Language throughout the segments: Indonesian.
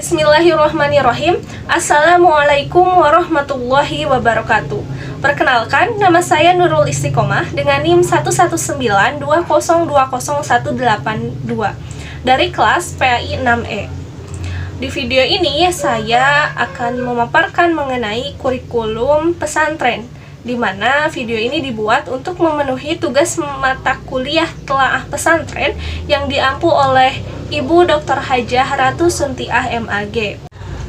Bismillahirrahmanirrahim. Assalamualaikum warahmatullahi wabarakatuh. Perkenalkan, nama saya Nurul Istiqomah dengan NIM 11920201882 dari kelas PAI 6E. Di video ini saya akan memaparkan mengenai kurikulum pesantren, di mana video ini dibuat untuk memenuhi tugas mata kuliah telaah pesantren yang diampu oleh Ibu Dr. Hajah Ratu Suntiah MAG.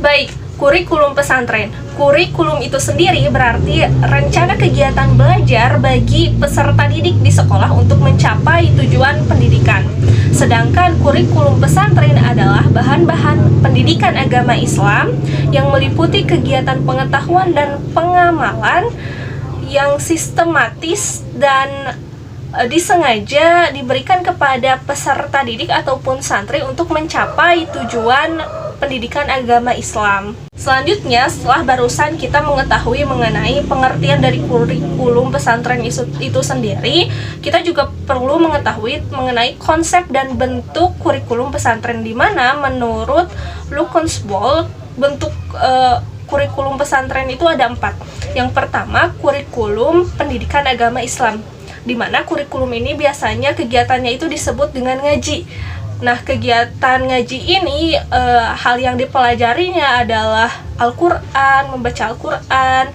Baik, kurikulum pesantren. Kurikulum itu sendiri berarti rencana kegiatan belajar bagi peserta didik di sekolah untuk mencapai tujuan pendidikan. Sedangkan kurikulum pesantren adalah bahan-bahan pendidikan agama Islam yang meliputi kegiatan pengetahuan dan pengamalan yang sistematis dan disengaja diberikan kepada peserta didik ataupun santri untuk mencapai tujuan pendidikan agama Islam. Selanjutnya, setelah barusan kita mengetahui mengenai pengertian dari kurikulum pesantren itu sendiri, kita juga perlu mengetahui mengenai konsep dan bentuk kurikulum pesantren, di mana menurut Lucensbold bentuk kurikulum pesantren itu ada 4. Yang pertama, kurikulum pendidikan agama Islam, di mana kurikulum ini biasanya kegiatannya itu disebut dengan ngaji. Nah, kegiatan ngaji ini hal yang dipelajarinya adalah Al-Quran, membaca Al-Quran,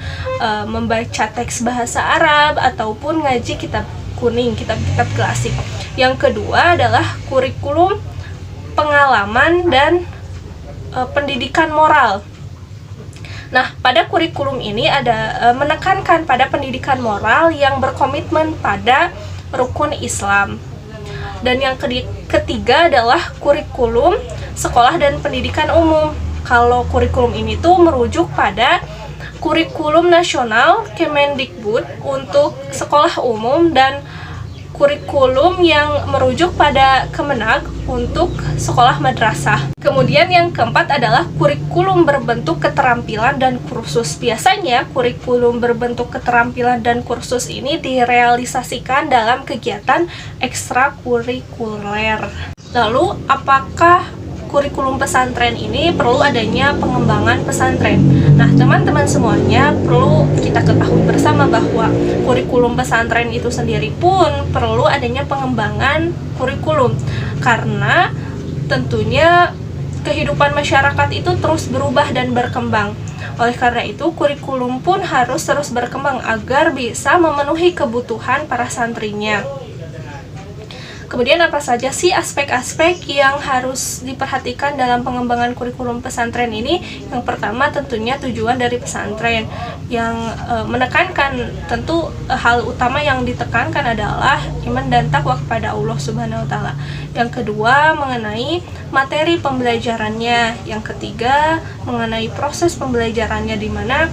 membaca teks bahasa Arab, ataupun ngaji kitab kuning, kitab-kitab klasik. Yang kedua adalah kurikulum pengalaman dan pendidikan moral. Nah, pada kurikulum ini ada menekankan pada pendidikan moral yang berkomitmen pada rukun Islam. Dan yang ketiga adalah kurikulum sekolah dan pendidikan umum. Kalau kurikulum ini tuh merujuk pada kurikulum nasional Kemendikbud untuk sekolah umum dan kurikulum yang merujuk pada Kemenag untuk sekolah madrasah. Kemudian yang keempat adalah kurikulum berbentuk keterampilan dan kursus. Biasanya kurikulum berbentuk keterampilan dan kursus ini direalisasikan dalam kegiatan ekstrakurikuler. Lalu, apakah kurikulum pesantren ini perlu adanya pengembangan pesantren? Nah, teman-teman semuanya perlu kita ketahui bersama bahwa kurikulum pesantren itu sendiri pun perlu adanya pengembangan kurikulum, karena tentunya kehidupan masyarakat itu terus berubah dan berkembang. Oleh karena itu, kurikulum pun harus terus berkembang agar bisa memenuhi kebutuhan para santrinya. Kemudian apa saja sih aspek-aspek yang harus diperhatikan dalam pengembangan kurikulum pesantren ini? Yang pertama tentunya tujuan dari pesantren, yang menekankan, tentu hal utama yang ditekankan adalah iman dan takwa kepada Allah Subhanahu wa Ta'ala. Yang kedua mengenai materi pembelajarannya. Yang ketiga mengenai proses pembelajarannya, di mana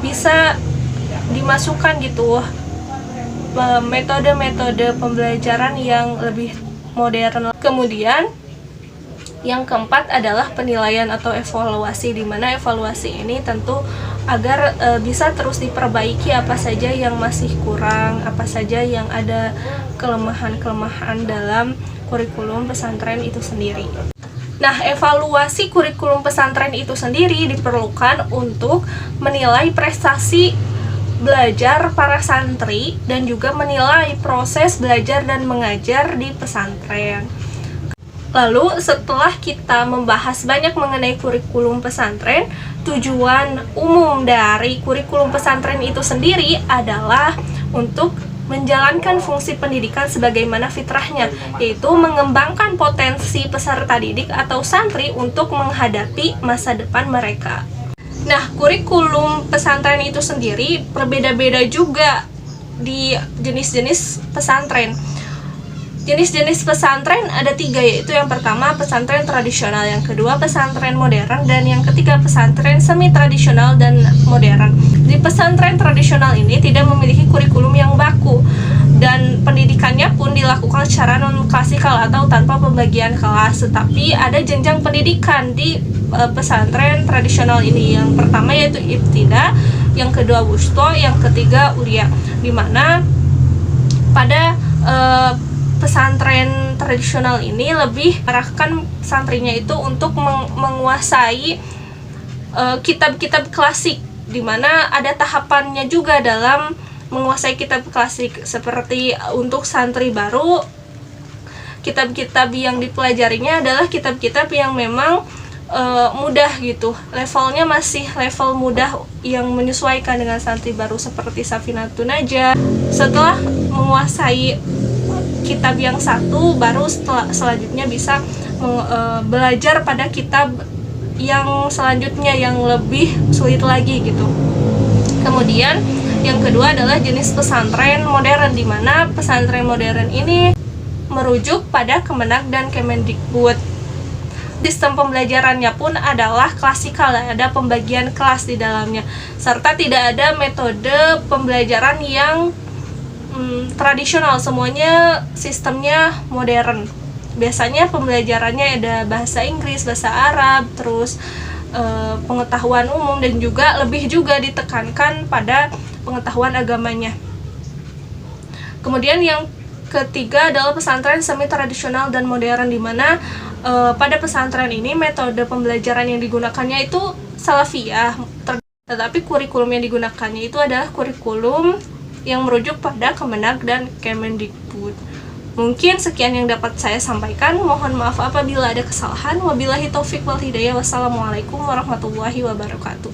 bisa dimasukkan gitu metode-metode pembelajaran yang lebih modern. Kemudian yang keempat adalah penilaian atau evaluasi, di mana evaluasi ini tentu agar bisa terus diperbaiki apa saja yang masih kurang, apa saja yang ada kelemahan-kelemahan dalam kurikulum pesantren itu sendiri. Nah, evaluasi kurikulum pesantren itu sendiri diperlukan untuk menilai prestasi belajar para santri dan juga menilai proses belajar dan mengajar di pesantren. Lalu, setelah kita membahas banyak mengenai kurikulum pesantren, tujuan umum dari kurikulum pesantren itu sendiri adalah untuk menjalankan fungsi pendidikan sebagaimana fitrahnya, yaitu mengembangkan potensi peserta didik atau santri untuk menghadapi masa depan mereka. Nah, kurikulum pesantren itu sendiri berbeda-beda juga di jenis-jenis pesantren. Jenis-jenis pesantren ada 3, yaitu yang pertama pesantren tradisional, yang kedua pesantren modern, dan yang ketiga pesantren semi-tradisional dan modern. Di pesantren tradisional ini tidak memiliki kurikulum yang baku, dan pendidikannya pun dilakukan secara non-klasikal atau tanpa pembagian kelas, tetapi ada jenjang pendidikan di pesantren tradisional ini. Yang pertama yaitu ibtida, yang kedua wusto, yang ketiga ulia, di mana pada pesantren tradisional ini lebih mengarahkan santrinya itu untuk menguasai kitab-kitab klasik, dimana ada tahapannya juga dalam menguasai kitab klasik. Seperti untuk santri baru, kitab-kitab yang dipelajarinya adalah kitab-kitab yang memang mudah gitu, levelnya masih level mudah yang menyesuaikan dengan santri baru, seperti Safinatun Najah. Setelah menguasai kitab yang satu, baru selanjutnya bisa belajar pada kitab yang selanjutnya yang lebih sulit lagi gitu. Kemudian yang kedua adalah jenis pesantren modern, di mana pesantren modern ini merujuk pada Kemenak dan Kemendikbud. Sistem pembelajarannya pun adalah klasikal, ada pembagian kelas di dalamnya, serta tidak ada metode pembelajaran yang tradisional, semuanya sistemnya modern. Biasanya pembelajarannya ada bahasa Inggris, bahasa Arab, terus pengetahuan umum, dan juga lebih juga ditekankan pada pengetahuan agamanya. Kemudian yang ketiga adalah pesantren semi tradisional dan modern, di mana pada pesantren ini metode pembelajaran yang digunakannya itu salafiyah, tetapi kurikulum yang digunakannya itu adalah kurikulum yang merujuk pada Kemenak dan Kemendikbud. Mungkin sekian yang dapat saya sampaikan. Mohon maaf apabila ada kesalahan. Wabillahi taufik wal hidayah. Wassalamualaikum warahmatullahi wabarakatuh.